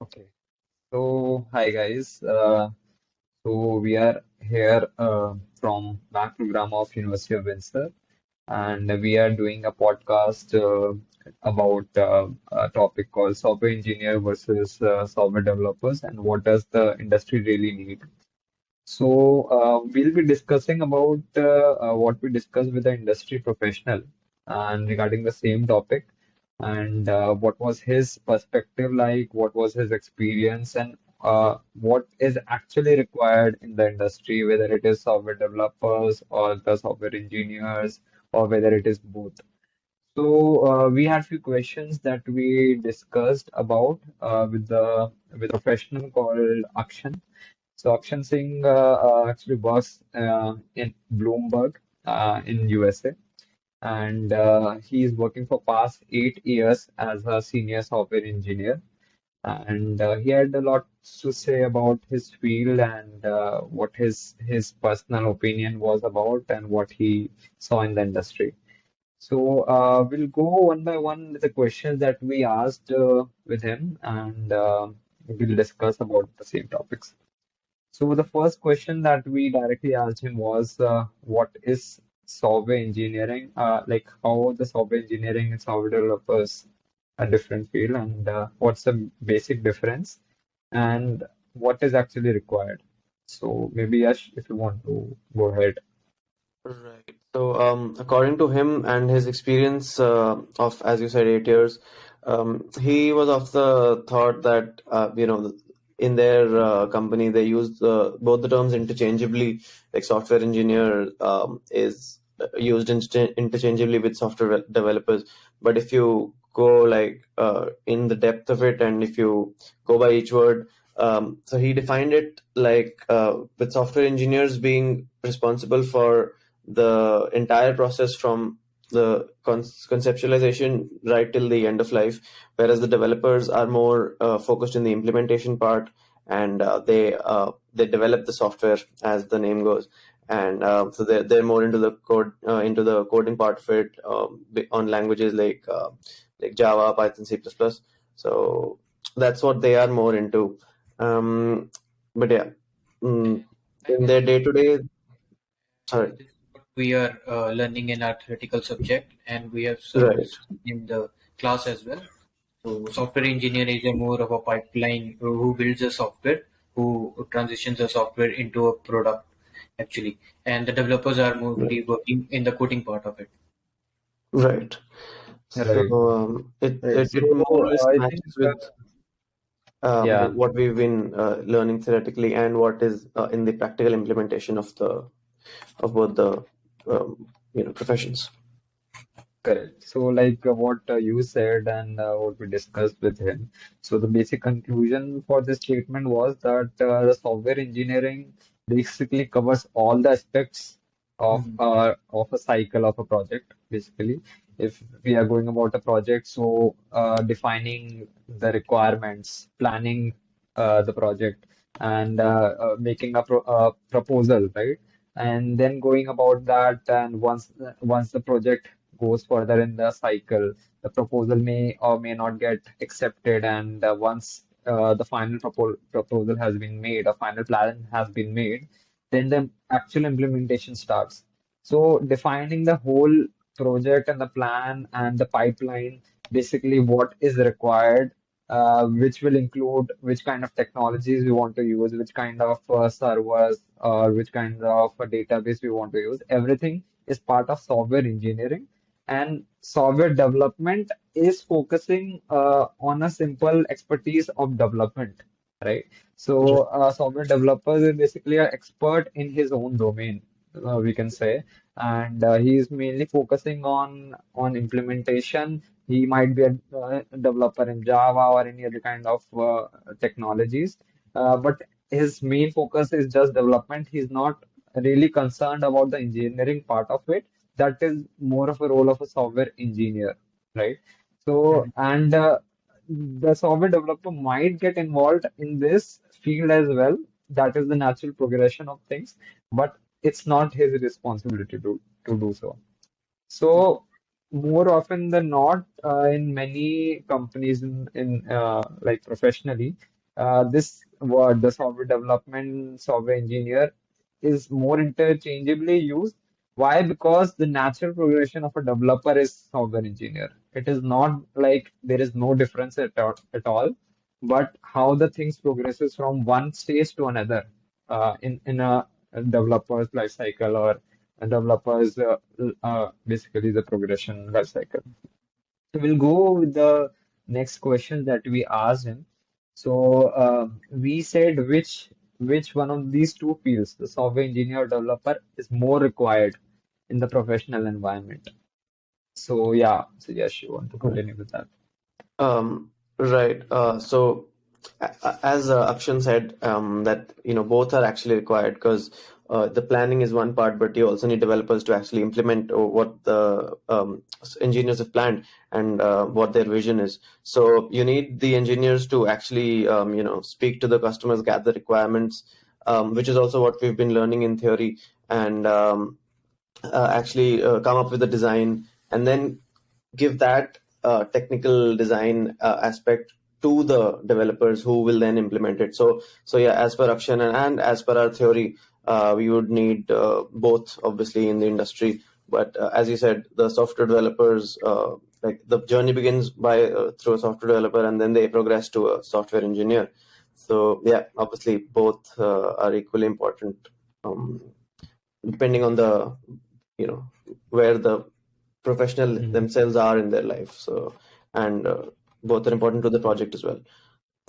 Okay. So, hi guys. So we are here from back program of University of Windsor, and we are doing a podcast about a topic called software engineer versus software developers, and what does the industry really need. So we'll be discussing about what we discussed with the industry professional and regarding the same topic and what was his perspective like, what was his experience, and what is actually required in the industry, whether it is software developers or the software engineers or whether it is both. So we had few questions that we discussed about with a professional called Akshan. So Akshan Singh actually works in Bloomberg in USA, and he is working for past 8 years as a senior software engineer. And he had a lot to say about his field and what his personal opinion was about and what he saw in the industry. So we'll go one by one with the questions that we asked with him, and we'll discuss about the same topics. So the first question that we directly asked him was, what is software engineering? Like how the software engineering and software developers are different field, and what's the basic difference, and what is actually required. So maybe Yash, if you want to go ahead. Right. So, according to him and his experience of, as you said, 8 years, he was of the thought that in their company they use both the terms interchangeably. Like software engineer is used interchangeably with software developers. But if you go in the depth of it, and if you go by each word, so he defined it like with software engineers being responsible for the entire process from the conceptualization right till the end of life, whereas the developers are more focused in the implementation part, and they develop the software as the name goes, and so they're more into the into the coding part of it, on languages like Java, Python, C++. So that's what they are more into. But yeah, mm, I in guess their day to day, sorry, this is what we are learning in our theoretical subject, and we have right. in the class as well. So, software engineer is a more of a pipeline who builds a software, who transitions the software into a product, actually, and the developers are mostly working in the coding part of it. Right. So Right. Right. it So more or less I think matches with yeah. what we've been learning theoretically and what is in the practical implementation of both the professions. Correct. So, like what you said and what we discussed with him. So, the basic conclusion for this statement was that the software engineering basically covers all the aspects Mhm. of a cycle of a project. Basically, if we are going about a project, so defining the requirements, planning the project, and making a proposal, right? And then going about that, and once the project goes further in the cycle, the proposal may or may not get accepted. And once the final proposal has been made, a final plan has been made, then the actual implementation starts. So defining the whole project and the plan and the pipeline, basically what is required, which will include which kind of technologies we want to use, which kind of servers or which kind of a database we want to use. Everything is part of software engineering, and software development is focusing on a simple expertise of development, right? So, software developers is basically an expert in his own domain, we can say, and he is mainly focusing on implementation. He might be a developer in Java or any other kind of technologies, but his main focus is just development. He's not really concerned about the engineering part of it. That is more of a role of a software engineer, right? So, Mhm. and the software developer might get involved in this field as well. That is the natural progression of things, but it's not his responsibility to do so. So, more often than not, in many companies in like professionally, this word, the software development, software engineer, is more interchangeably used. Why? Because the natural progression of a developer is software engineer. It is not like there is no difference at all, but how the things progresses from one stage to another in a developer's life cycle, or a developer's basically the progression life cycle. So we'll go with the next question that we asked him. So we said which one of these two fields, the software engineer or developer, is more required in the professional environment. So yeah, so yes, you want to continue with that. Right. So, as Akshan said, that both are actually required, because the planning is one part, but you also need developers to actually implement what the engineers have planned, and what their vision is. So you need the engineers to actually speak to the customers, gather requirements, which is also what we've been learning in theory, and actually come up with a design, and then give that technical design aspect to the developers, who will then implement it. So yeah, as per Akshan, and as per our theory, we would need both, obviously, in the industry. But as you said, the software developers, like, the journey begins by through a software developer, and then they progress to a software engineer. So yeah, obviously both are equally important, um, depending on the where the professional Mhm. themselves are in their life. So, and both are important to the project as well.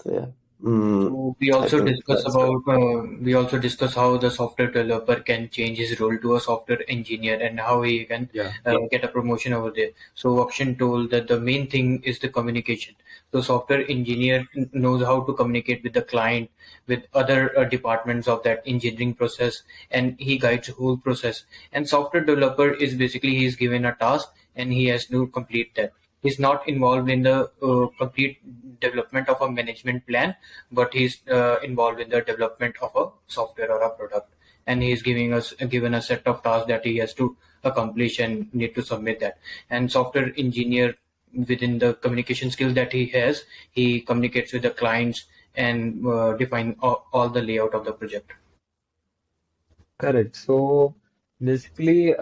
So yeah, So we I also think discuss that's right. about we also discuss how the software developer can change his role to a software engineer and how he can Yeah, get a promotion over there. So Akshan told that the main thing is the communication. So software engineer knows how to communicate with the client, with other departments of that engineering process, and he guides the whole process. And software developer is basically he is given a task and he has to complete that. He's not involved in the complete development of a management plan, but he's involved in the development of a software or a product, and he's given a set of tasks that he has to accomplish and need to submit that. And software engineer, within the communication skills that he has, he communicates with the clients and define all the layout of the project. correct. So basically,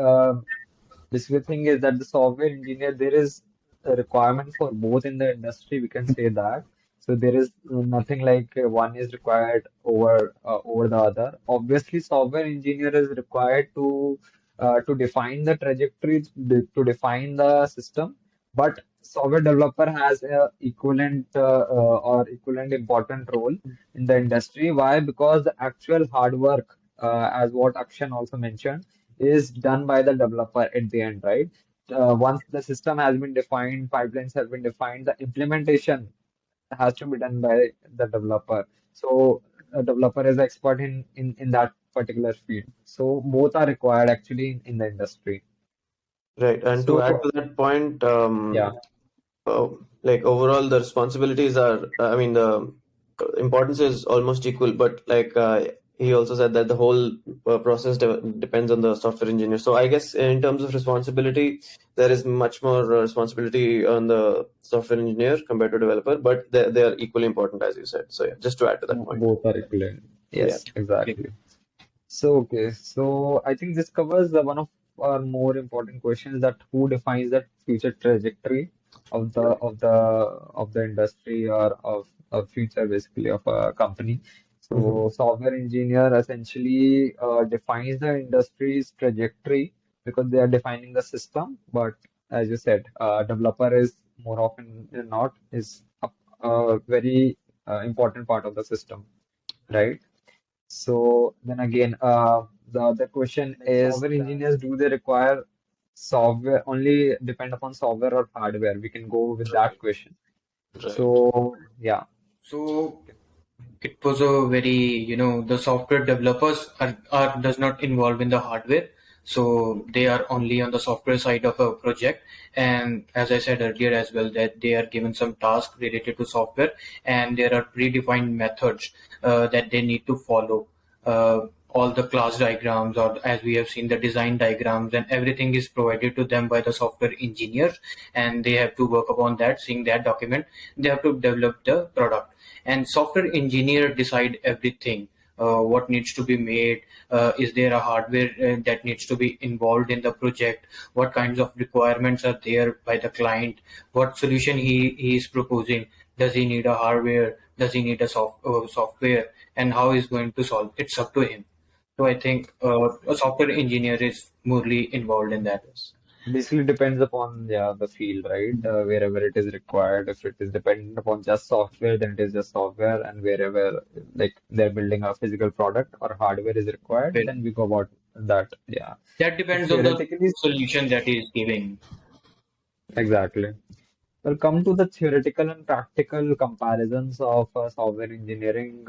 basically, the thing is that the software engineer, there is a requirement for both in the industry. We can say that. So there is nothing like one is required over the other. Obviously, software engineer is required to define the trajectory, to define the system. But software developer has a equivalent or equivalent important role in the industry. Why? Because the actual hard work, as what Akshan also mentioned, is done by the developer at the end, right? Once the system has been defined, pipelines have been defined, the implementation has to be done by the developer. So a developer is expert in that particular field. So both are required actually in the industry. Right. And to add So to that point, yeah. uh, like, overall, the responsibilities are, I mean, the importance is almost equal, but like, he also said that the whole process depends on the software engineer. So I guess, in terms of responsibility, there is much more responsibility on the software engineer compared to developer, but they are equally important, as you said. So yeah, just to add to that point. Both are equivalent. Yeah. Yes, exactly. So, okay, so I think this covers one of our more important questions, that who defines the future trajectory of the Right. of the of the industry, or of future basically of a company. Hmm. So software engineer essentially defines the industry's trajectory because they are defining the system. But as you said, developer is more often than not is a very important part of the system, right? So then again, the other question Like, is, software software engineers, do they require software, only depend upon software or hardware? We can go with that Right. question. Right. So yeah. So it was a very, the software developers are does not involve in the hardware, so they are only on the software side of a project. And as I said earlier as well, that they are given some task related to software, and there are predefined methods that they need to follow. uh, all the class diagrams, or as we have seen, the design diagrams, and everything is provided to them by the software engineers, and they have to work upon that. Seeing that document, they have to develop the product, and software engineer decide everything. What needs to be made, is there a hardware that needs to be involved in the project, what kinds of requirements are there by the client, what solution he is proposing, does he need a hardware, does he need a software, and how he's going to solve. It's up to him. So I think a software engineer is morely involved in that. Basically depends upon, yeah, the field, right? Wherever it is required. If it is dependent upon just software, then it is just software. And wherever like they're building a physical product or hardware is required, Well, then we go about that. Yeah. that So depends on the theoretically, solution that he is giving. exactly. Well, come to the theoretical and practical comparisons of software engineering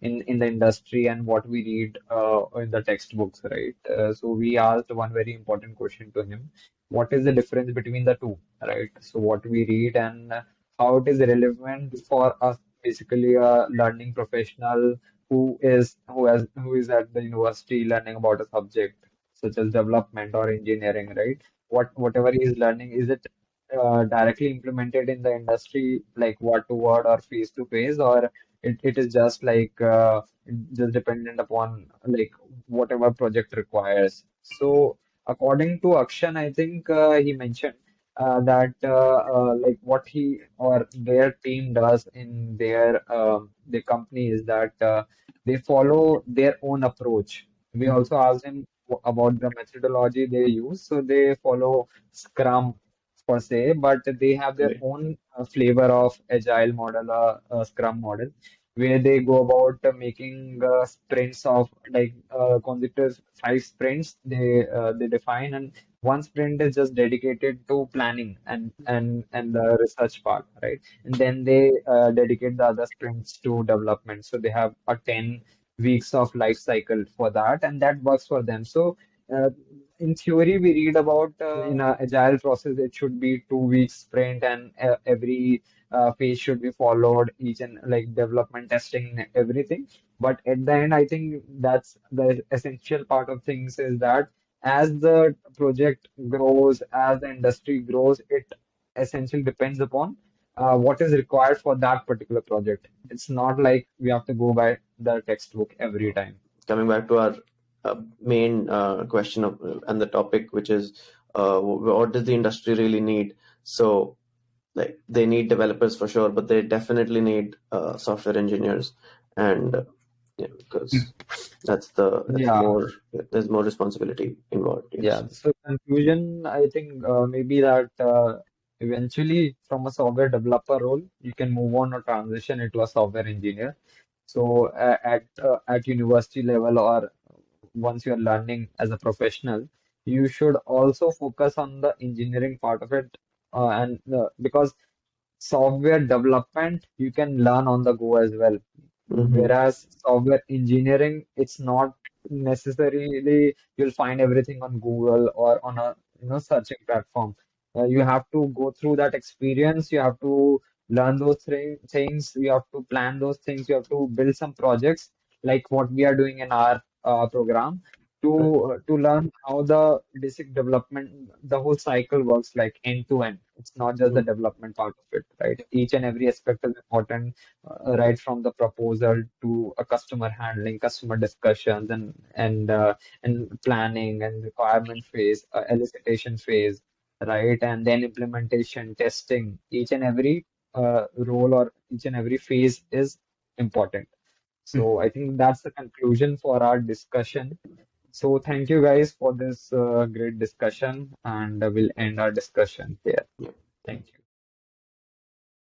in the industry and what we read in the textbooks, right? So we asked one very important question to him: what is the difference between the two, right? So what we read and how it is relevant for us, basically a learning professional who is at the university learning about a subject such as development or engineering, right? Whatever he is learning, is it directly implemented in the industry, like word to word or face to face, or it is just like just dependent upon like whatever project requires. So according to Akshan, I think he mentioned that like what he or their team does in their company is that they follow their own approach. We Mhm. also asked him about the methodology they use. So they follow Scrum per se, but they have their Right. own flavor of agile model, Scrum model, where they go about making sprints of like consecutive 5 sprints they define, and one sprint is just dedicated to planning and the research part, right? And then they dedicate the other sprints to development. So they have a 10 weeks of life cycle for that, and that works for them. So in theory, we read about in a agile process, it should be 2 weeks sprint, and every phase should be followed, each and like development, testing, and everything. But at the end, I think that's the essential part of things is that as the project grows, as the industry grows, it essentially depends upon what is required for that particular project. It's not like we have to go by the textbook every time. Coming back to our main question of, and the topic, which is what does the industry really need? So, like, they need developers for sure, but they definitely need software engineers, and yeah, because that's Yeah. more, there's more responsibility involved. Yes. Yeah, so conclusion, I think maybe that eventually from a software developer role, you can move on or transition into a software engineer. So at university level or once you're learning as a professional, you should also focus on the engineering part of it, and because software development you can learn on the go as well. Mm-hmm. Whereas software engineering, it's not necessarily you'll find everything on Google or on a searching platform. You have to go through that experience. You have to learn those things. You have to plan those things. You have to build some projects like what we are doing in our program Right. to learn how the basic development, the whole cycle works like end to end. It's not just the Mhm. development part of it, right? Each and every aspect is important, right from the proposal to a customer handling, customer discussions, and planning and requirement phase, elicitation phase, right? And then implementation, testing. Each and every role or each and every phase is important. So I think that's the conclusion for our discussion. So thank you guys for this great discussion, and we'll end our discussion here. Yeah. Thank you.